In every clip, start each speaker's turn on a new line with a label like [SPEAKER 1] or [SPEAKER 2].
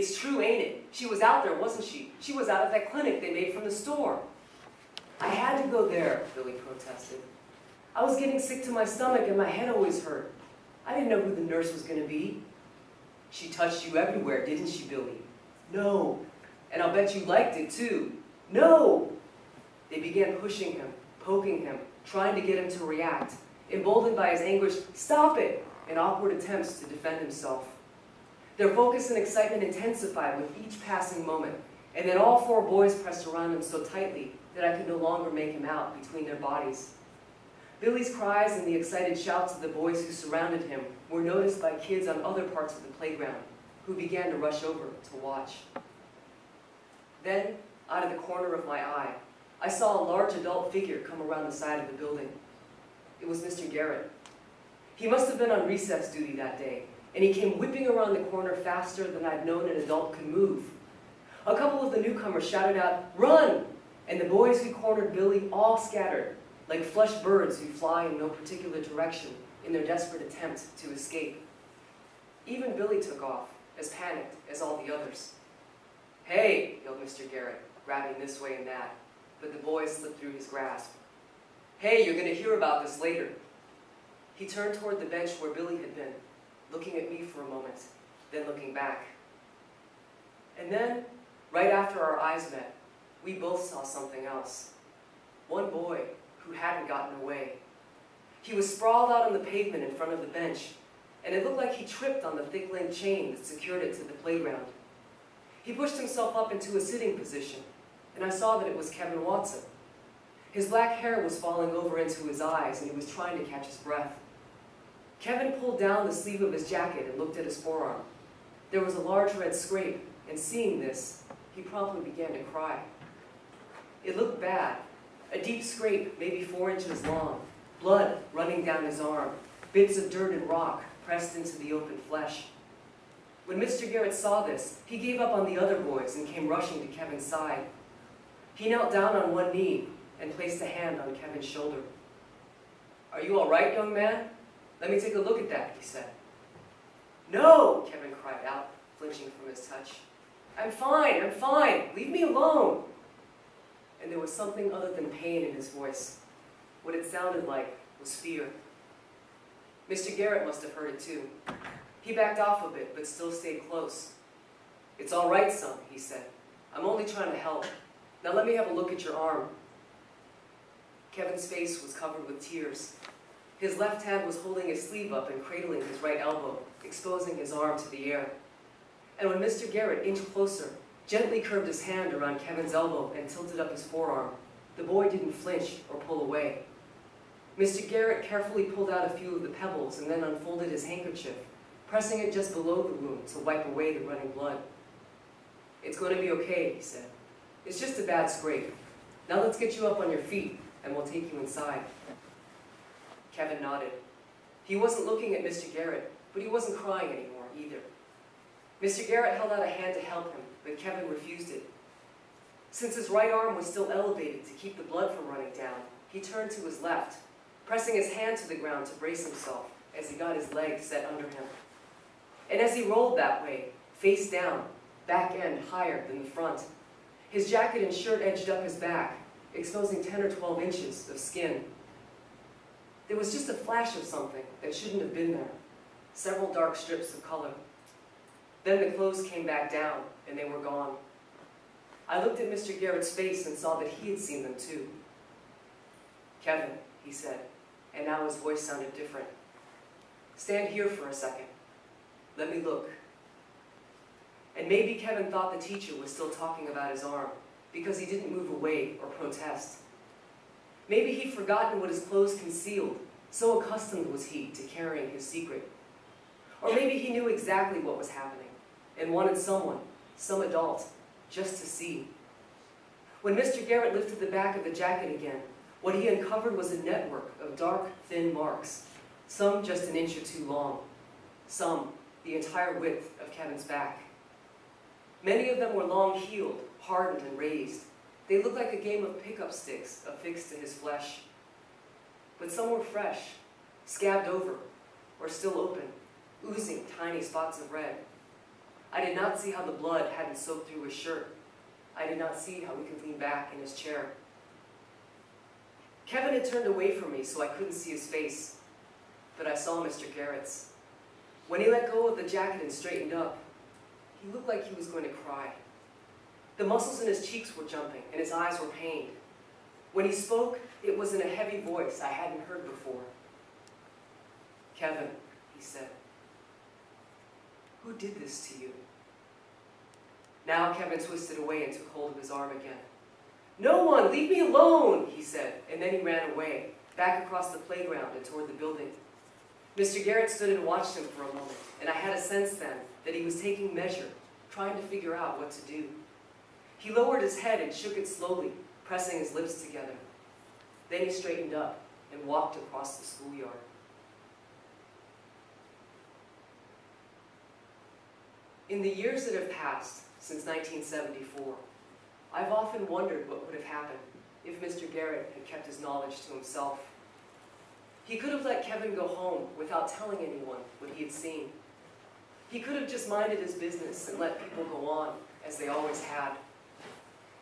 [SPEAKER 1] It's true, ain't it? She was out there, wasn't she? She was out at that clinic they made from the store. I had to go there, Billy protested. I was getting sick to my stomach and my head always hurt. I didn't know who the nurse was going to be. She touched you everywhere, didn't she, Billy? No. And I'll bet you liked it, too. No! They began pushing him, poking him, trying to get him to react, emboldened by his anguish, "Stop it!" and awkward attempts to defend himself. Their focus and excitement intensified with each passing moment, and then all four boys pressed around him so tightly that I could no longer make him out between their bodies. Billy's cries and the excited shouts of the boys who surrounded him were noticed by kids on other parts of the playground, who began to rush over to watch. Then, out of the corner of my eye, I saw a large adult figure come around the side of the building. It was Mr. Garrett. He must have been on recess duty that day, and he came whipping around the corner faster than I'd known an adult could move. A couple of the newcomers shouted out, "Run!" and the boys who cornered Billy all scattered, like flushed birds who fly in no particular direction in their desperate attempt to escape. Even Billy took off, as panicked as all the others. "Hey," yelled Mr. Garrett, grabbing this way and that, but the boys slipped through his grasp. "Hey, you're going to hear about this later." He turned toward the bench where Billy had been, looking at me for a moment, then looking back. And then, right after our eyes met, we both saw something else. One boy who hadn't gotten away. He was sprawled out on the pavement in front of the bench, and it looked like he tripped on the thick link chain that secured it to the playground. He pushed himself up into a sitting position, and I saw that it was Kevin Watson. His black hair was falling over into his eyes, and he was trying to catch his breath. Kevin pulled down the sleeve of his jacket and looked at his forearm. There was a large red scrape, and seeing this, he promptly began to cry. It looked bad. A deep scrape, maybe 4 inches long, blood running down his arm, bits of dirt and rock pressed into the open flesh. When Mr. Garrett saw this, he gave up on the other boys and came rushing to Kevin's side. He knelt down on one knee and placed a hand on Kevin's shoulder. "Are you all right, young man? Let me take a look at that," he said. "No!" Kevin cried out, flinching from his touch. I'm fine. Leave me alone." And there was something other than pain in his voice. What it sounded like was fear. Mr. Garrett must have heard it too. He backed off a bit, but still stayed close. "It's all right, son," he said. "I'm only trying to help. Now let me have a look at your arm." Kevin's face was covered with tears. His left hand was holding his sleeve up and cradling his right elbow, exposing his arm to the air. And when Mr. Garrett inched closer, gently curved his hand around Kevin's elbow and tilted up his forearm, the boy didn't flinch or pull away. Mr. Garrett carefully pulled out a few of the pebbles and then unfolded his handkerchief, pressing it just below the wound to wipe away the running blood. "It's going to be okay," he said. "It's just a bad scrape. Now let's get you up on your feet and we'll take you inside." Kevin nodded. He wasn't looking at Mr. Garrett, but he wasn't crying anymore either. Mr. Garrett held out a hand to help him, but Kevin refused it. Since his right arm was still elevated to keep the blood from running down, he turned to his left, pressing his hand to the ground to brace himself as he got his leg set under him. And as he rolled that way, face down, back end higher than the front, his jacket and shirt edged up his back, exposing 10 or 12 inches of skin. There was just a flash of something that shouldn't have been there, several dark strips of color. Then the clothes came back down, and they were gone. I looked at Mr. Garrett's face and saw that he had seen them too. "Kevin," he said, and now his voice sounded different. "Stand here for a second. Let me look." And maybe Kevin thought the teacher was still talking about his arm, because he didn't move away or protest. Maybe he'd forgotten what his clothes concealed, so accustomed was he to carrying his secret. Or maybe he knew exactly what was happening, and wanted someone, some adult, just to see. When Mr. Garrett lifted the back of the jacket again, what he uncovered was a network of dark, thin marks, some just an inch or two long, some the entire width of Kevin's back. Many of them were long-heeled, hardened, and raised. They looked like a game of pickup sticks affixed to his flesh. But some were fresh, scabbed over, or still open, oozing tiny spots of red. I did not see how the blood hadn't soaked through his shirt. I did not see how he could lean back in his chair. Kevin had turned away from me so I couldn't see his face, but I saw Mr. Garrett's. When he let go of the jacket and straightened up, he looked like he was going to cry. The muscles in his cheeks were jumping, and his eyes were pained. When he spoke, it was in a heavy voice I hadn't heard before. "Kevin," he said, "who did this to you?" Now Kevin twisted away and took hold of his arm again. "No one! Leave me alone!" he said, and then he ran away, back across the playground and toward the building. Mr. Garrett stood and watched him for a moment, and I had a sense then that he was taking measure, trying to figure out what to do. He lowered his head and shook it slowly, pressing his lips together. Then he straightened up and walked across the schoolyard. In the years that have passed since 1974, I've often wondered what would have happened if Mr. Garrett had kept his knowledge to himself. He could have let Kevin go home without telling anyone what he had seen. He could have just minded his business and let people go on as they always had.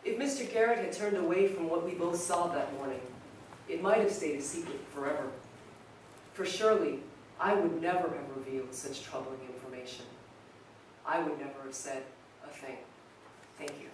[SPEAKER 1] If Mr. Garrett had turned away from what we both saw that morning, it might have stayed a secret forever. For surely, I would never have revealed such troubling information. I would never have said a thing. Thank you.